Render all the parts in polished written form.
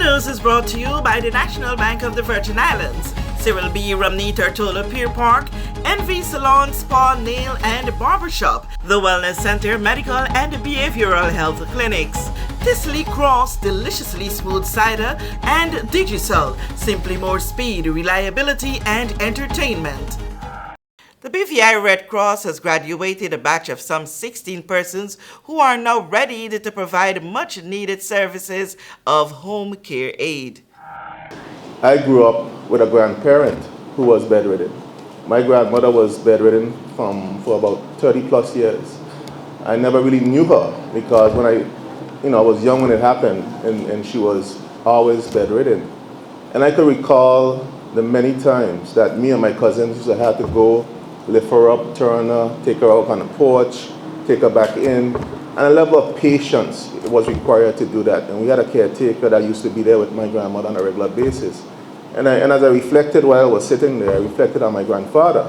news is brought to you by the National Bank of the Virgin Islands, Cyril B. Romney Tortola Pier Park, NV Salon, Spa, Nail and Barbershop, the Wellness Center, Medical and Behavioral Health Clinics, Tisley Cross, Deliciously Smooth Cider, and Digicel, simply more speed, reliability and entertainment. The BVI Red Cross has graduated a batch of some 16 persons who are now ready to provide much needed services of home care aid. I grew up with a grandparent who was bedridden. My grandmother was bedridden for about 30 plus years. I never really knew her because when I was young when it happened and she was always bedridden. And I could recall the many times that me and my cousins used to have to go lift her up, turn her, take her out on the porch, take her back in. And a level of patience was required to do that. And we had a caretaker that used to be there with my grandmother on a regular basis. And as I reflected while I was sitting there, I reflected on my grandfather,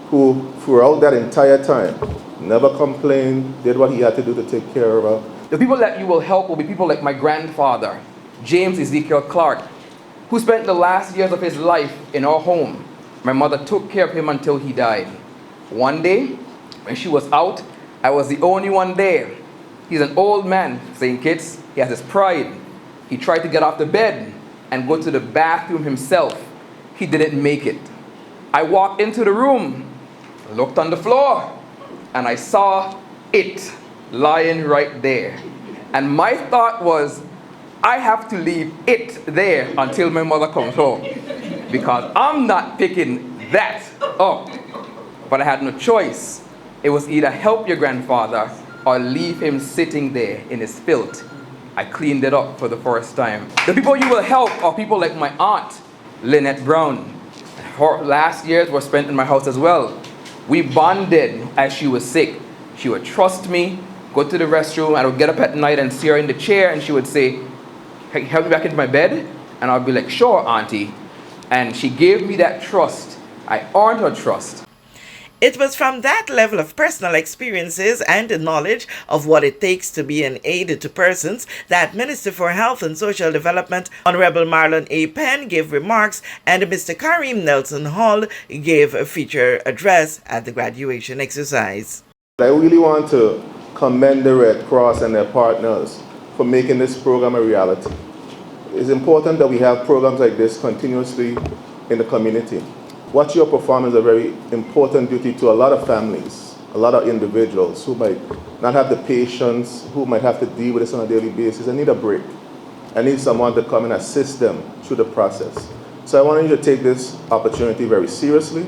who throughout that entire time never complained, did what he had to do to take care of her. The people that you will help will be people like my grandfather, James Ezekiel Clark, who spent the last years of his life in our home. My mother took care of him until he died. One day, when she was out, I was the only one there. He's an old man, saying kids, he has his pride. He tried to get off the bed and go to the bathroom himself. He didn't make it. I walked into the room, looked on the floor, and I saw it lying right there. And my thought was, I have to leave it there until my mother comes home, because I'm not picking that up. But I had no choice. It was either help your grandfather or leave him sitting there in his filth. I cleaned it up for the first time. The people you will help are people like my aunt, Lynette Brown. Her last years were spent in my house as well. We bonded as she was sick. She would trust me, go to the restroom, I would get up at night and see her in the chair, and she would say, "Hey, help me back into my bed?" And I'd be like, "Sure, auntie." And she gave me that trust. I earned her trust. It was from that level of personal experiences and knowledge of what it takes to be an aid to persons that Minister for Health and Social Development, Honorable Marlon A. Penn, gave remarks, and Mr. Kareem Nelson Hall gave a feature address at the graduation exercise. I really want to commend the Red Cross and their partners for making this program a reality. It's important that we have programs like this continuously in the community. What you're performing is a very important duty to a lot of families, a lot of individuals who might not have the patience, who might have to deal with this on a daily basis and need a break. I need someone to come and assist them through the process. So I want you to take this opportunity very seriously.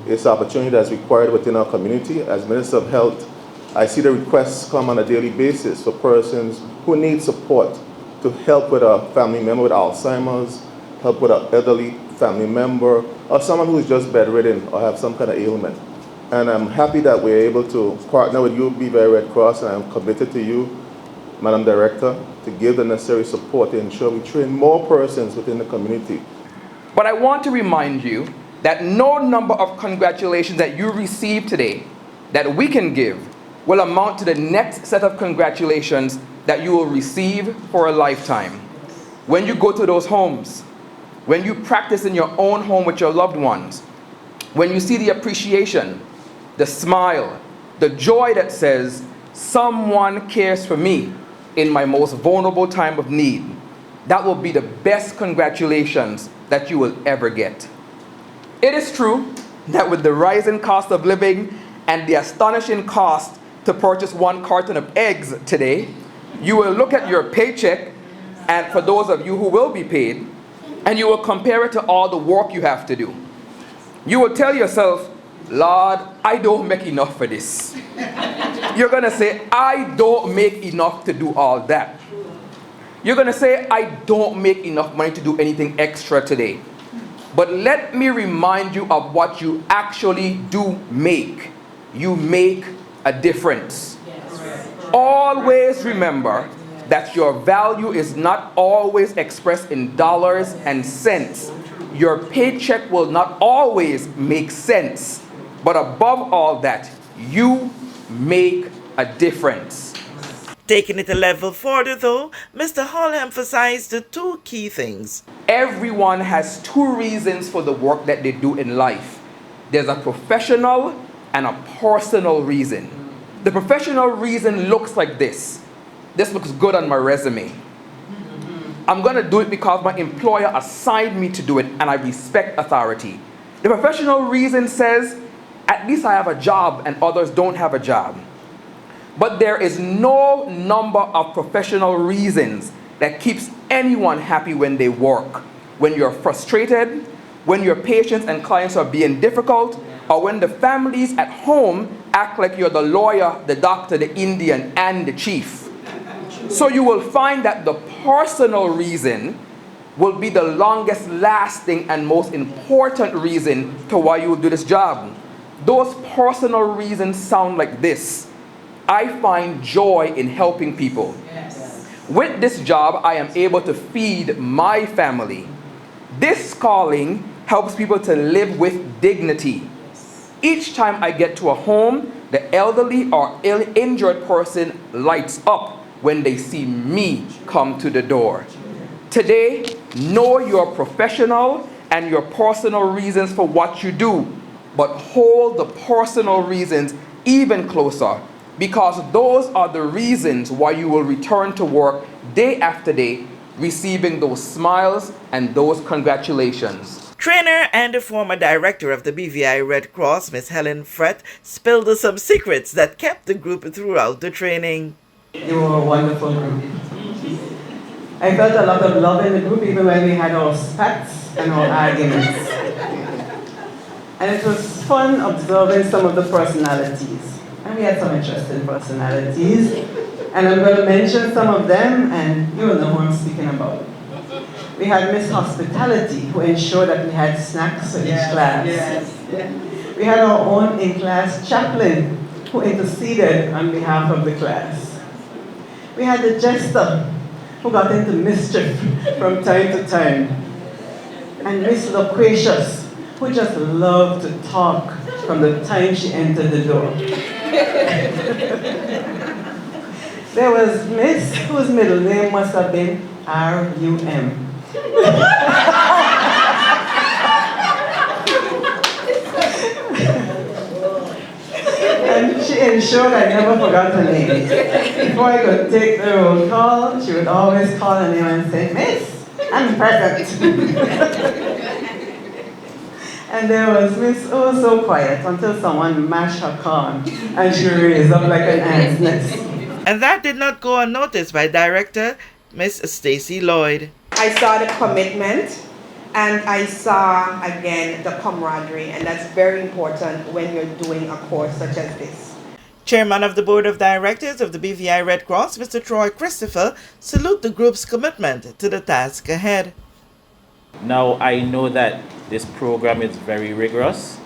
It's an opportunity that's required within our community. As Minister of Health, I see the requests come on a daily basis for persons who need support to help with a family member with Alzheimer's, help with an elderly family member, or someone who is just bedridden or have some kind of ailment. And I'm happy that we're able to partner with you, BVI Red Cross, and I'm committed to you, Madam Director, to give the necessary support to ensure we train more persons within the community. But I want to remind you that no number of congratulations that you receive today that we can give will amount to the next set of congratulations that you will receive for a lifetime. When you go to those homes, when you practice in your own home with your loved ones, when you see the appreciation, the smile, the joy that says, someone cares for me in my most vulnerable time of need, that will be the best congratulations that you will ever get. It is true that with the rising cost of living and the astonishing cost to purchase one carton of eggs today, you will look at your paycheck, and for those of you who will be paid, and you will compare it to all the work you have to do. You will tell yourself, Lord, I don't make enough for this. You're gonna say, I don't make enough to do all that. You're gonna say, I don't make enough money to do anything extra today. But let me remind you of what you actually do make. You make a difference. Yes. Always remember that your value is not always expressed in dollars and cents. Your paycheck will not always make sense. But above all that, you make a difference. Taking it a level further though, Mr. Hall emphasized the two key things. Everyone has two reasons for the work that they do in life. There's a professional and a personal reason. The professional reason looks like this. This looks good on my resume. I'm going to do it because my employer assigned me to do it and I respect authority. The professional reason says, at least I have a job and others don't have a job. But there is no number of professional reasons that keeps anyone happy when they work. When you're frustrated, when your patients and clients are being difficult, or when the families at home act like you're the lawyer, the doctor, the Indian, and the chief. So you will find that the personal reason will be the longest lasting and most important reason to why you will do this job. Those personal reasons sound like this. I find joy in helping people. Yes. With this job, I am able to feed my family. This calling helps people to live with dignity. Each time I get to a home, the elderly or injured person lights up when they see me come to the door. Today, know your professional and your personal reasons for what you do, but hold the personal reasons even closer, because those are the reasons why you will return to work day after day, receiving those smiles and those congratulations. Trainer and the former director of the BVI Red Cross, Ms. Helen Frett, spilled some secrets that kept the group throughout the training. They were a wonderful group. I felt a lot of love in the group even when we had our spats and our arguments. And it was fun observing some of the personalities. And we had some interesting personalities. And I'm going to mention some of them, and you will know who I'm speaking about. We had Miss Hospitality, who ensured that we had snacks for each class. Yes. We had our own in-class chaplain, who interceded on behalf of the class. We had the jester, who got into mischief from time to time. And Miss Loquacious, who just loved to talk from the time she entered the door. There was Miss, whose middle name must have been R.U.M. And she ensured I never forgot her name. Before I could take the roll call, she would always call her name and say, "Miss, I'm present." And there was Miss Oh So Quiet until someone mashed her corn and she raised up like an ant's nest. And that did not go unnoticed by director Miss Stacy Lloyd. I saw the commitment and I saw again the camaraderie, and that's very important when you're doing a course such as this. Chairman of the Board of Directors of the BVI Red Cross, Mr. Troy Christopher, salute the group's commitment to the task ahead. Now I know that this program is very rigorous.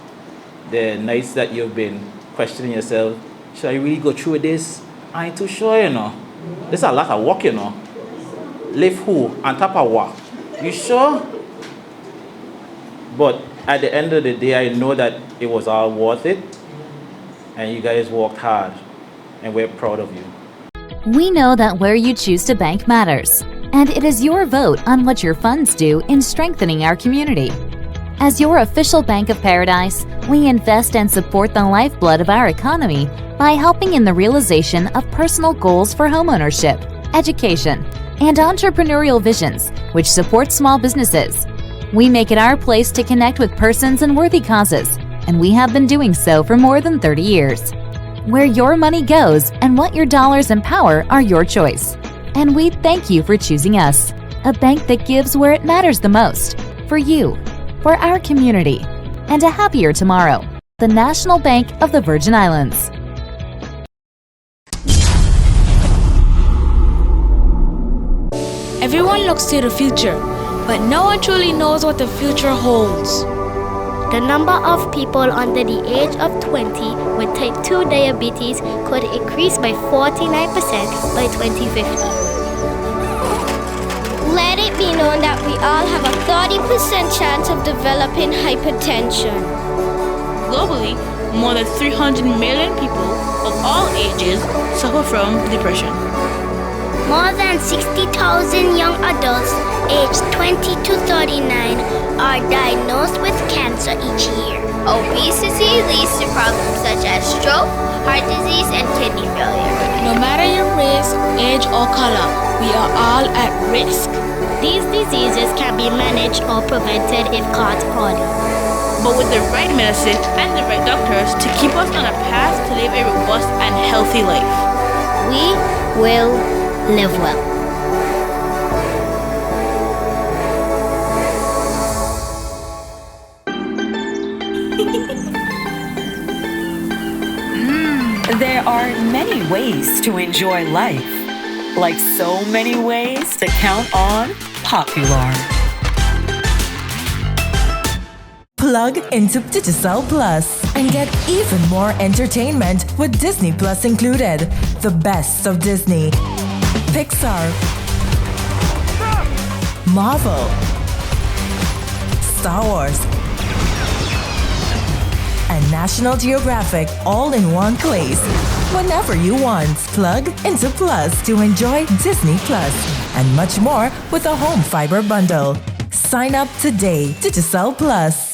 The nights that you've been questioning yourself, should I really go through this? I ain't too sure, you know. There's a lot of work, you know. Live who? On top of what? You sure? But at the end of the day, I know that it was all worth it. And you guys worked hard. And we're proud of you. We know that where you choose to bank matters. And it is your vote on what your funds do in strengthening our community. As your official Bank of Paradise, we invest and support the lifeblood of our economy by helping in the realization of personal goals for homeownership, education, and entrepreneurial visions, which support small businesses. We make it our place to connect with persons and worthy causes, and we have been doing so for more than 30 years. Where your money goes and what your dollars empower are your choice. And we thank you for choosing us, a bank that gives where it matters the most, for you, for our community, and a happier tomorrow. The National Bank of the Virgin Islands. Everyone looks to the future, but no one truly knows what the future holds. The number of people under the age of 20 with type 2 diabetes could increase by 49% by 2050. Let it be known that we all have a 30% chance of developing hypertension. Globally, more than 300 million people of all ages suffer from depression. More than 60,000 young adults aged 20 to 39 are diagnosed with cancer each year. Obesity leads to problems such as stroke, heart disease, and kidney failure. No matter your race, age, or color, we are all at risk. These diseases can be managed or prevented if caught early. But with the right medicine and the right doctors to keep us on a path to live a robust and healthy life, we will live well. There are many ways to enjoy life, like so many ways to count on Popular. Plug into Digicel Plus and get even more entertainment with Disney Plus included. The best of Disney, Pixar, Marvel, Star Wars, and National Geographic all in one place. Whenever you want, plug into Plus to enjoy Disney Plus and much more with a home fiber bundle. Sign up today. Digicel Plus.